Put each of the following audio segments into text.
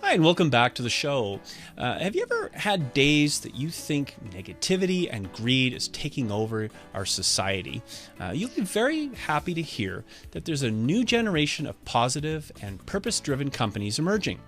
Hi, and welcome back to the show. Have you ever had days that you think negativity and greed is taking over our society? You'll be very happy to hear that there's a new generation of positive and purpose-driven companies emerging.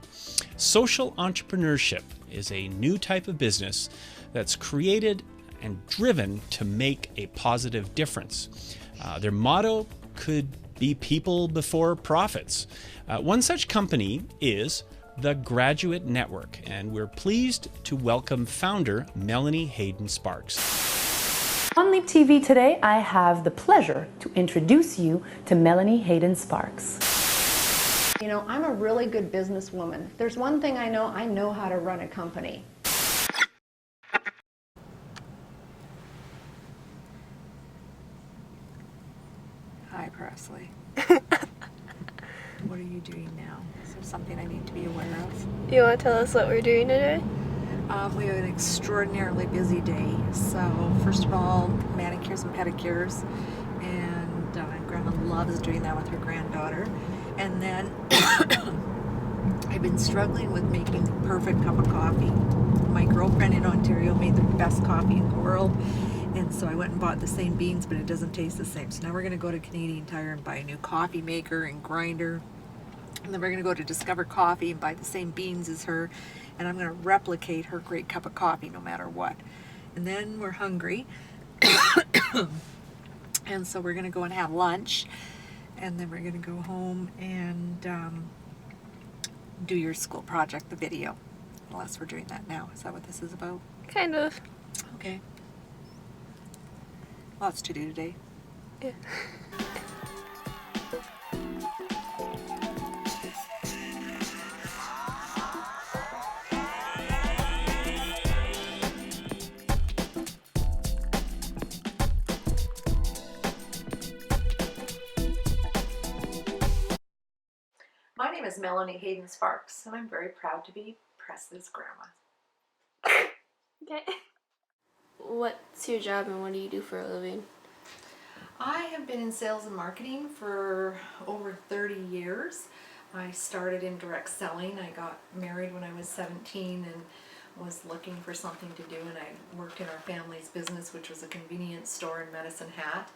Social entrepreneurship is a new type of business that's created and driven to make a positive difference. Their motto could be people before profits. One such company is the Graduate Network, and we're pleased to welcome founder Melanie Hayden Sparks. On Leap TV today, I have the pleasure to introduce you to Melanie Hayden Sparks. You know, I'm a really good businesswoman. If there's one thing I know how to run a company. Hi, Presley. What are you doing now? Is there something I need to be aware of? You want to tell us what we're doing today? We have an extraordinarily busy day. So, first of all, manicures and pedicures. And Grandma loves doing that with her granddaughter. And then I've been struggling with making the perfect cup of coffee. My girlfriend in Ontario made the best coffee in the world. And so I went and bought the same beans, but it doesn't taste the same. So now we're going to go to Canadian Tire and buy a new coffee maker and grinder. And then we're going to go to Discover Coffee and buy the same beans as her. And I'm going to replicate her great cup of coffee no matter what. And then we're hungry. And so we're going to go and have lunch. And then we're going to go home and do your school project, the video. Unless we're doing that now. Is that what this is about? Kind of. Okay. Lots to do today. Yeah. My name is Melanie Hayden Sparks, and I'm very proud to be Press's grandma. Okay. What's your job and what do you do for a living? I have been in sales and marketing for over 30 years. I started in direct selling. I got married when I was 17 and was looking for something to do, and I worked in our family's business, which was a convenience store in Medicine Hat,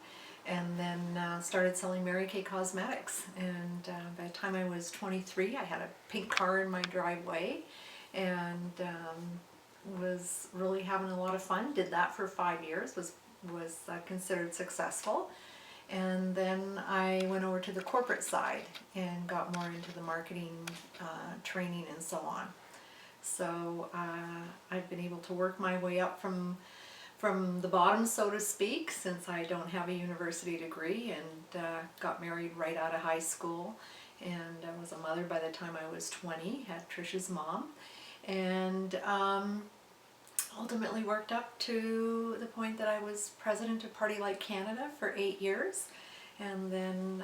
and then started selling Mary Kay Cosmetics. And by the time I was 23, I had a pink car in my driveway and was really having a lot of fun. Did that for 5 years, was considered successful. And then I went over to the corporate side and got more into the marketing training and so on. So I've been able to work my way up from the bottom, so to speak, since I don't have a university degree, and got married right out of high school, and I was a mother by the time I was 20, had Trisha's mom, and ultimately worked up to the point that I was president of Party Like Canada for 8 years, and then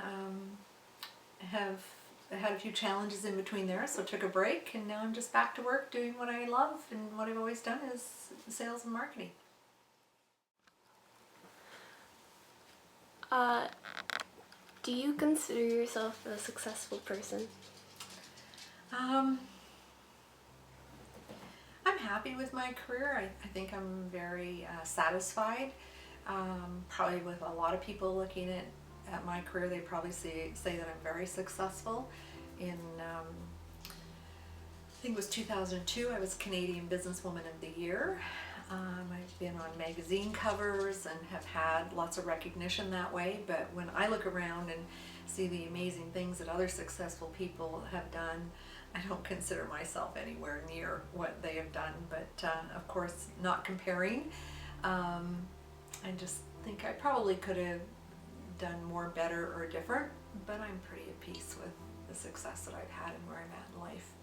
have had a few challenges in between there, so took a break, and now I'm just back to work doing what I love, and what I've always done is sales and marketing. Do you consider yourself a successful person? I'm happy with my career. I think I'm very satisfied. Probably with a lot of people looking at my career, they probably say that I'm very successful. In I think it was 2002, I was Canadian Businesswoman of the Year. I've been on magazine covers and have had lots of recognition that way, but when I look around and see the amazing things that other successful people have done, I don't consider myself anywhere near what they have done, but of course not comparing. I just think I probably could have done more, better, or different, but I'm pretty at peace with the success that I've had and where I'm at in life.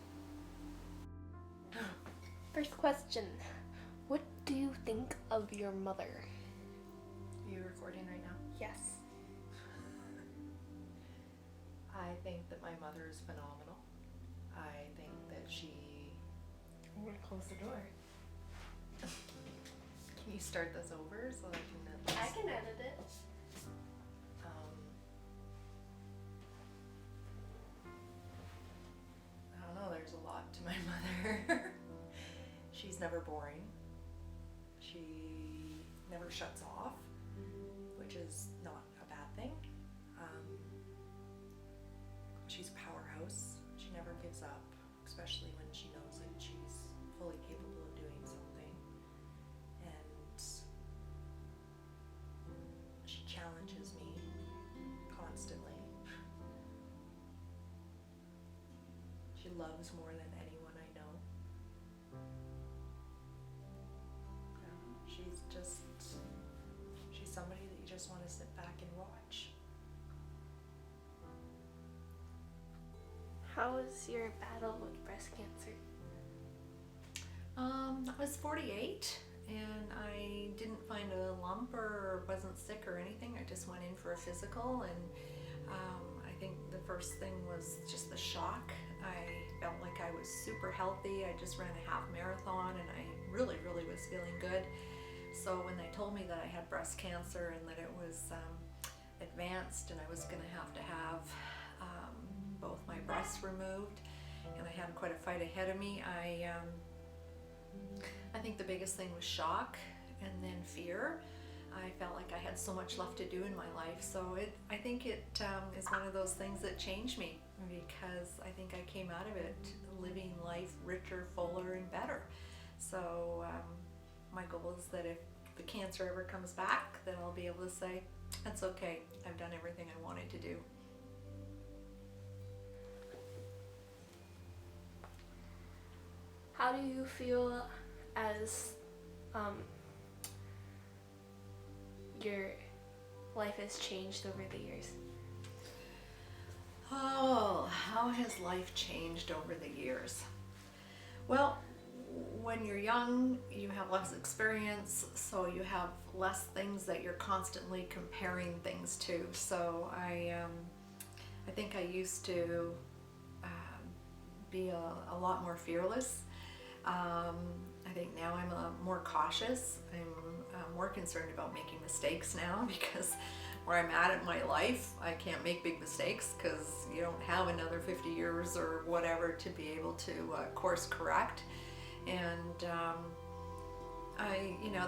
First question. What do you think of your mother? Are you recording right now? Yes. I think that my mother is phenomenal. I think that she... I'm gonna close the door. Can you start this over so I can at least... I can edit it. I don't know, there's a lot to my mother. She's never boring. She never shuts off, which is not a bad thing. She's a powerhouse. She never gives up, especially when she knows that she's fully capable of doing something. And she challenges me constantly. She loves more than anyone I know. She's somebody that you just want to sit back and watch. How was your battle with breast cancer? I was 48 and I didn't find a lump or wasn't sick or anything. I just went in for a physical, and I think the first thing was just the shock. I felt like I was super healthy. I just ran a half marathon and I really was feeling good. So when they told me that I had breast cancer and that it was advanced and I was going to have both my breasts removed, and I had quite a fight ahead of me, I think the biggest thing was shock and then fear. I felt like I had so much left to do in my life, so I think it is one of those things that changed me, because I think I came out of it living life richer, fuller, and better. So my goal is that if the cancer ever comes back, that I'll be able to say, that's okay, I've done everything I wanted to do. How do you feel as your life has changed over the years? Oh, how has life changed over the years? Well, when you're young, you have less experience, so you have less things that you're constantly comparing things to. So I think I used to be a lot more fearless. I think now I'm more cautious. I'm more concerned about making mistakes now, because where I'm at in my life, I can't make big mistakes because you don't have another 50 years or whatever to be able to course correct. And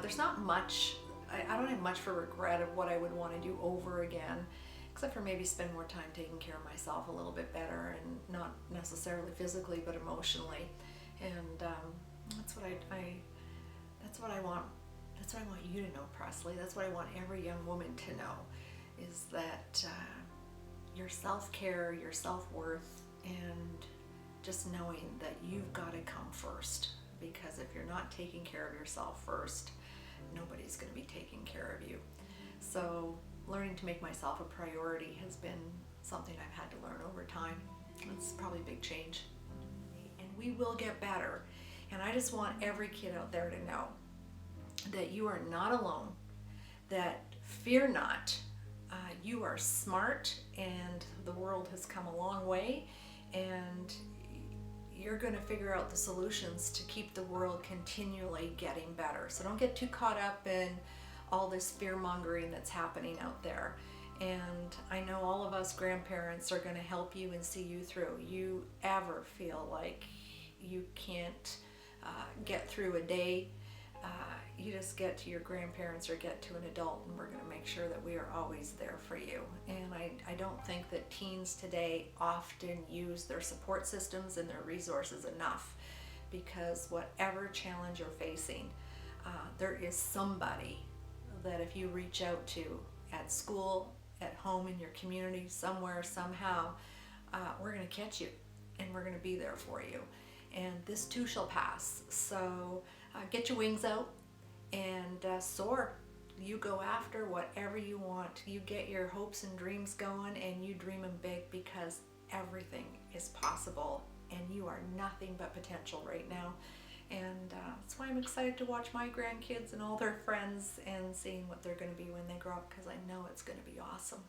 there's not much, I don't have much for regret of what I would want to do over again, except for maybe spend more time taking care of myself a little bit better, and not necessarily physically but emotionally. And that's what I want. That's what I want you to know, Presley. That's what I want every young woman to know, is that your self-care, your self-worth, and just knowing that you've got to come first. Because if you're not taking care of yourself first, nobody's going to be taking care of you. So learning to make myself a priority has been something I've had to learn over time. It's probably a big change. And we will get better. And I just want every kid out there to know that you are not alone, that fear not. You are smart, and the world has come a long way, and you're going to figure out the solutions to keep the world continually getting better. So don't get too caught up in all this fear-mongering that's happening out there. And I know all of us grandparents are going to help you and see you through. You ever feel like you can't get through a day, you just get to your grandparents or get to an adult, and we're going to make sure that we are always there for you. And I don't think that teens today often use their support systems and their resources enough, because whatever challenge you're facing, there is somebody that if you reach out to at school, at home, in your community, somewhere, somehow, we're going to catch you and we're going to be there for you. And this too shall pass. So get your wings out and soar. You go after whatever you want. You get your hopes and dreams going, and you dream them big, because everything is possible, and you are nothing but potential right now. And that's why I'm excited to watch my grandkids and all their friends and seeing what they're going to be when they grow up, because I know it's going to be awesome.